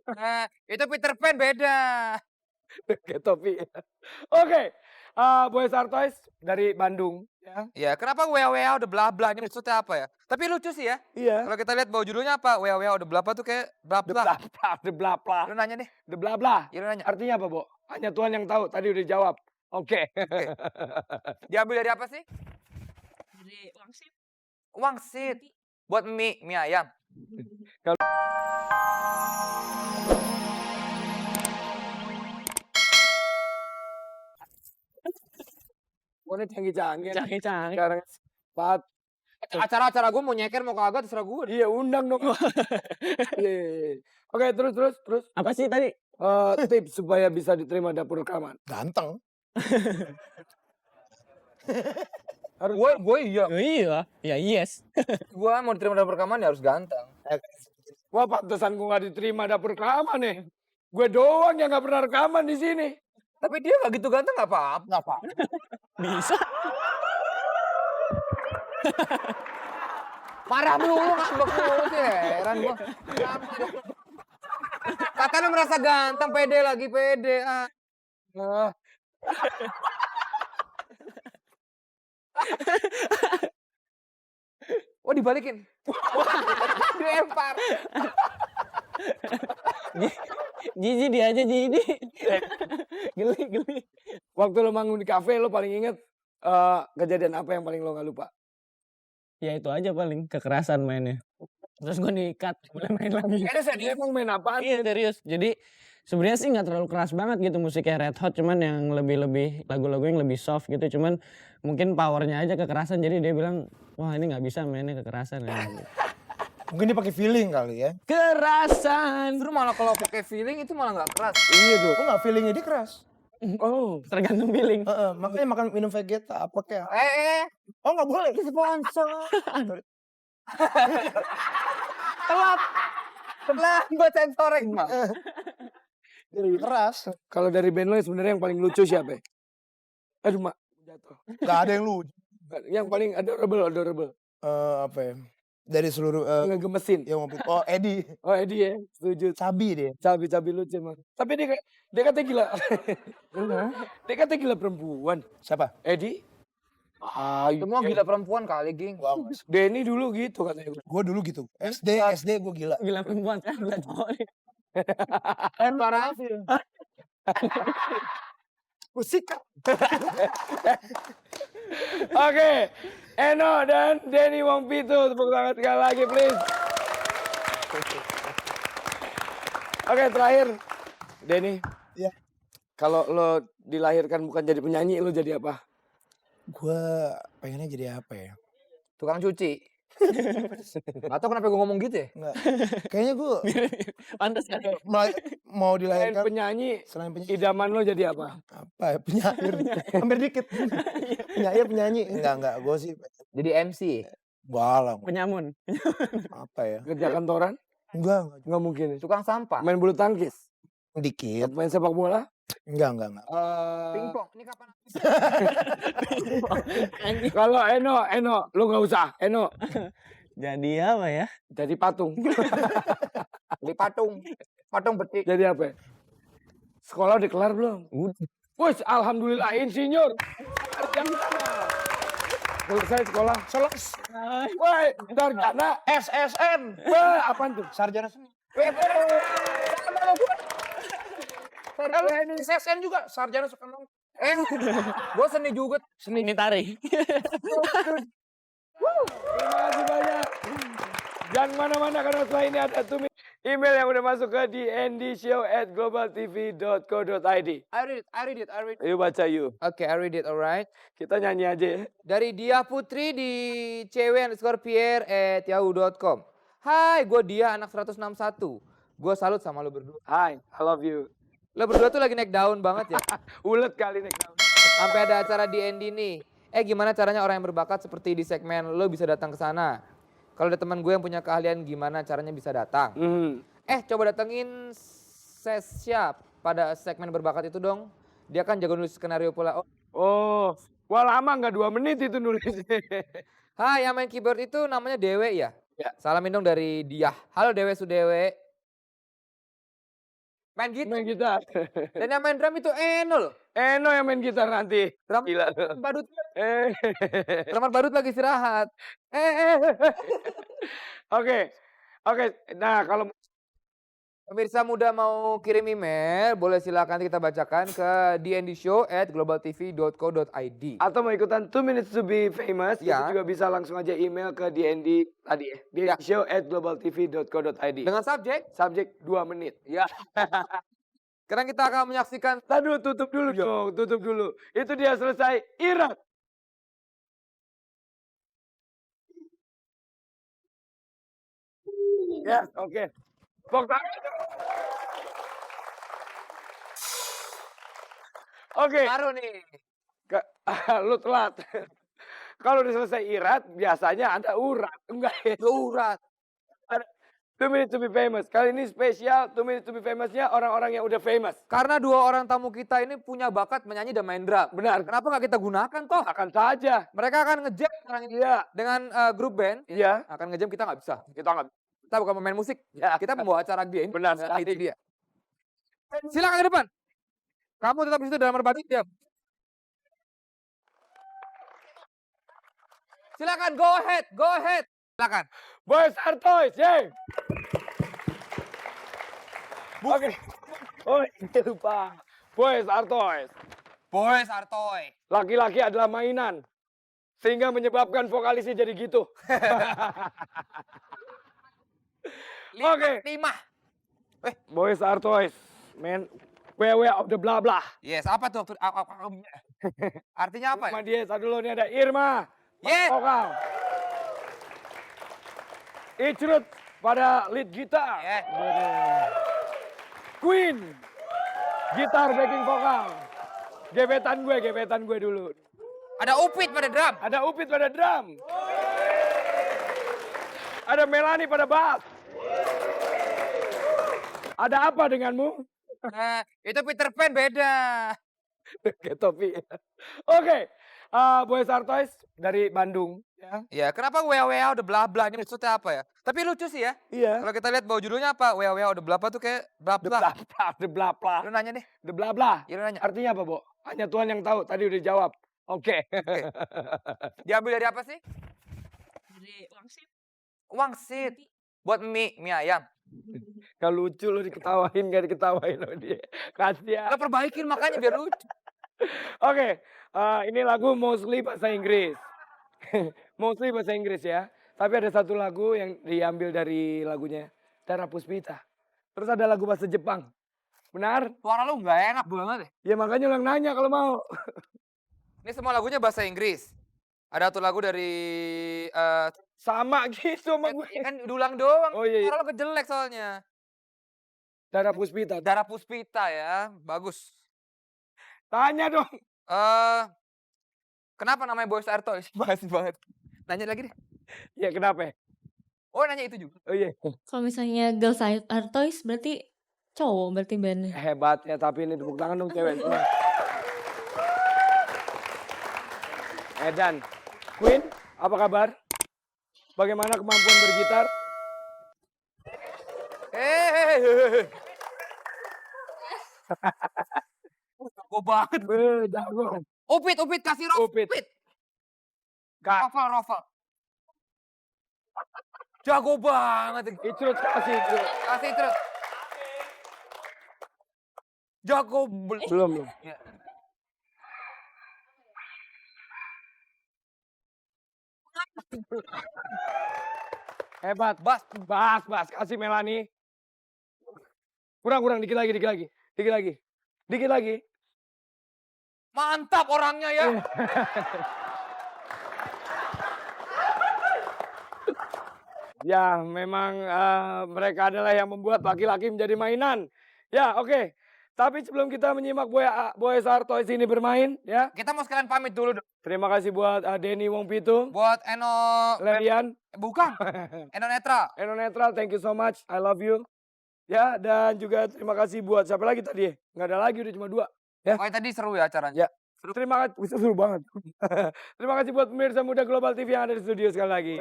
Nah, itu Peter Pan beda. Kayak topi. Oke, Boy Sartois dari Bandung ya. Ya, kenapa wea-wea udah bla-bla ini maksudnya apa ya? Tapi lucu sih ya. Iya. Kalau kita lihat bawah judulnya apa, wea-wea udah bla-bla tuh kayak The bla-bla. blah blah, the blah blah, Lu nanya deh, the blah blah. ya lu nanya. Artinya apa, Bo? Hanya Tuhan yang tahu, tadi udah jawab. Oke. Oke. Diambil dari apa sih? Dari wangsit. Wangsit. Buat mie ayam. Oh, ini canggih-canggih. Canggih-canggih. Sekarang Pat. Acara-acara gue mau nyeker mau kagak terserah gue. Iya, undang dong. Iya. Oke, terus. Apa sih tadi? Tips supaya bisa diterima dapur rekaman. Ganteng. Gue iya. Oh, iya. Ya yes. Gue mau diterima dalam rekaman ya harus ganteng. Wah, pantesan gue gak diterima dapur rekaman nih. Gue doang yang gak pernah rekaman di sini. Tapi dia gak gitu ganteng gak apa-apa. Nggak apa. Bisa. Marah mulu ngambek mulu sih heran gue. Katanya merasa ganteng, pede lagi pede. Ah. Oh dibalikin. Dilempar. Jijik dia aja jijik. Geli. Waktu lo manggung di kafe, lo paling inget kejadian apa yang paling lo gak lupa? Ya itu aja paling kekerasan mainnya. Terus gue di-cut, boleh main lagi. Dia emang main apaan? Iya serius. Jadi sebenarnya sih nggak terlalu keras banget gitu musiknya Red Hot, cuman yang lebih lagu-lagu yang lebih soft gitu. Cuman mungkin powernya aja kekerasan. Jadi dia bilang, wah ini nggak bisa mainnya kekerasan. Ya. Mungkin dia pakai feeling kali ya. Kerasan. Justru malah kalau pakai feeling itu malah nggak keras. Iya tuh. Kok nggak feelingnya dia keras? Oh, Tergantung feeling. Makanya makan minum Vegeta apa kayak. Oh Oh nggak boleh. sponsor. Telat buat sensoring mah. Lebih keras. kalau dari band lo sebenarnya yang paling lucu siapa? Aduh, Mak. Jatuh. Gak ada yang lucu. Yang paling adorable. Apa ya? Dari seluruh Ngegemesin. yang ngopi. Oh Edi. Oh, Edi ya, setuju. Sabi dia. Cabi lucu emang. Tapi dia katanya gila. Dia katanya gila perempuan. Siapa? Edi. Semua gila perempuan kali, Ging. Denny dulu gitu katanya. Gue dulu gitu. SD gue gila. Gila perempuan kan gila cowok nih. Parah. Musik. Oke, Eno dan Denny Wong Pitu, tepuk tangan sekali lagi please. Oke, terakhir Denny. Iya. Kalau lo dilahirkan bukan jadi penyanyi, lo jadi apa? Gue pengennya jadi apa ya? Tukang cuci. Gak tau kenapa gue ngomong gitu ya. Enggak. Kayaknya gue Pantas kan. mau Selain dilahirkan penyanyi, selain penyanyi. idaman lo jadi apa? Apa ya? Penyair. Hampir dikit. penyanyi. Enggak. Gue sih. Jadi MC. Balang. Penyamun. Apa ya? Kerja kantoran? Enggak. Nggak mungkin. Tukang sampah. Main bulu tangkis? Dikit. Main sepak bola? Enggak. Pingpong. Ini kapan? Kalau Eno, lo nggak usah. Eno, Jadi apa ya? jadi patung. Beli patung. Patung betik. Jadi apa? Sekolah udah kelar belum? Wih, alhamdulillah insinyur. Selesai sekolah. Selesai. Woi, sarjana. SSN. Wah, apaan tuh? Sarjana seni. Kalau ini SSN juga sarjana suka nong. Gue seni juga. Ini tari. Terima kasih banyak. Jangan mana-mana karena setelah ini ada email yang udah masuk ke dndshow@globaltv.co.id. I read it. Yuk baca yuk. Oke, I read it, alright. Kita nyanyi aja ya. Dari Dia Putri di cw_pierre@yahoo.com. Hai, gue Dia anak 161. Gue salut sama lo berdua. Hi, I love you. Lo berdua tuh lagi naik daun banget ya. Ulet kali nih kamu. Sampai ada acara di Andy nih. Gimana caranya orang yang berbakat seperti di segmen lo bisa datang ke sana? Kalau ada teman gue yang punya keahlian gimana caranya bisa datang? Coba datengin Sesya pada segmen berbakat itu dong. Dia kan jago nulis skenario pula. Oh, wah lama nggak 2 menit itu nulisnya. Hai, yang main keyboard itu namanya Dewe ya? Ya. Salamin dong dari Dia. Halo Dewe Sudewe. Main gitar. Main gitar. Dan yang main drum itu Eno loh. Eno yang main gitar nanti. Drum Gila. badut. Eh. Drummer badut lagi istirahat. Oke. Oke. Nah, kalau Pemirsa muda mau kirim email, boleh silakan kita bacakan ke dndshow@globaltv.co.id. atau mau ikutan 2 minutes to be famous, Ya. itu juga bisa langsung aja email ke DND tadi ya. dndshow@globaltv.co.id. Dengan subjek 2 menit. ya. Sekarang kita akan menyaksikan Tadi tutup dulu dong, tutup dulu. Itu dia selesai. Irat. Ya, oke. Tepuk tangan. Oke, baru nih. lu telat. Kalau udah selesai irat, biasanya ada urat. Enggak ya? Urat. Ada 2 minutes to be famous. Kali ini spesial 2 minutes to be famous-nya orang-orang yang udah famous. Karena dua orang tamu kita ini punya bakat menyanyi dan main drum. Benar. Kenapa nggak kita gunakan toh? Akan saja. Mereka akan ngejam sekarang ini Iya. dengan grup band. Iya. Akan ngejam, kita nggak bisa. Kita nggak. Kita bukan pemain musik. Ya. Kita membawa acara game. Benar Nah, sekali. itu dia. Silakan ke depan. Kamu tetap di situ dalam merpati diam. Silakan, go ahead, go ahead. Silakan. Boys are toys, yay! Oke. Oh, lupa. Boys are toys. Boys Artoy. Laki-laki adalah mainan. Sehingga menyebabkan vokalisnya jadi gitu. Oke. 5. Boys are toys, man. Wewe of the blah blah. Yes, apa tuh? Artinya apa ya? Sama dia, tadi dulu nih ada Irma. Yes. Vokal. Icrut pada lead gitar. Yes. Queen. Gitar backing vokal. Gebetan gue dulu. Ada Upit pada drum. Ada Upit pada drum. Ada Melani pada bass. Ada apa denganmu? Nah, itu Peter Pan beda. Kayak topi. Oke. Boys are toys dari Bandung. Ya. Ya, kenapa WWA udah bla bla ini maksudnya apa ya? Tapi lucu sih ya. Iya. Kalau kita lihat bawah judulnya apa? WWA udah bla bla tuh kayak bla The bla. blah blah, the blah blah. Lu nanya deh. The blah blah. Ya lu nanya. Artinya apa, Bo? Hanya Tuhan yang tahu. Tadi udah jawab. Oke. Diambil dari apa sih? Dari wangsit. Wangsit. Buat mie ayam. Kalau lucu lu diketawain, gak diketawain lo dia. Kasihan. Lo perbaikin makanya biar lucu. Oke, ini lagu mostly bahasa Inggris. Mostly bahasa Inggris ya. Tapi ada satu lagu yang diambil dari lagunya Dara Puspita. Terus ada lagu bahasa Jepang. Benar? Suara lu nggak enak banget deh. Ya makanya ulang nanya kalau mau. Ini semua lagunya bahasa Inggris. Ada satu lagu dari Sama gitu sama gue. kan diulang doang. Oh, iya, iya. Suara lo kejelek soalnya. Dara Puspita. Dara Puspita ya, bagus. Tanya dong. Kenapa namanya Boys Are Toys? Makasih banget. Nanya lagi deh. Ya kenapa? Oh nanya itu juga. Oh iya. Kalau misalnya Girls Are Toys berarti cowok berarti bandnya. Hebat ya, tapi ini tepuk tangan dong cewek semua. Edan. Queen, apa kabar? Bagaimana kemampuan bergitar? Jago banget. Jago. Upit kasih Upit. Upit. Rofal. Jago banget. Icrut kasih. Kasih terus. Jago Belum. Ya. Hebat. Bas. Kasih Melani. Kurang. Dikit lagi. Mantap orangnya ya. Ya, memang mereka adalah yang membuat laki-laki menjadi mainan. Ya, oke. Tapi sebelum kita menyimak Boys Are Toys ini bermain, ya. Kita mau sekalian pamit dulu dong. Terima kasih buat Denny Wong Pitung, Buat Eno Lelian, bukan. Eno Netra. Eno Netral, thank you so much, I love you. Ya, dan juga terima kasih buat siapa lagi tadi? Nggak ada lagi, udah cuma 2. Ya. Pokoknya tadi seru ya acaranya. Ya. Terima kasih, seru banget. Terima kasih buat pemirsa muda Global TV yang ada di studio sekali lagi.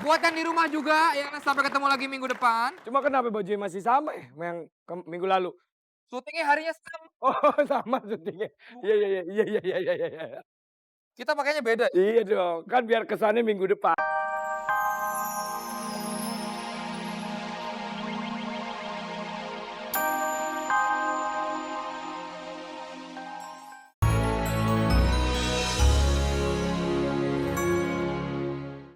Buat yang di rumah juga, ya sampai ketemu lagi minggu depan. Cuma kenapa bajunya masih sama ya yang minggu lalu? Syutingnya harinya sama. Oh sama syutingnya. Iya. Kita pakainya beda. Iya dong, kan biar kesannya minggu depan.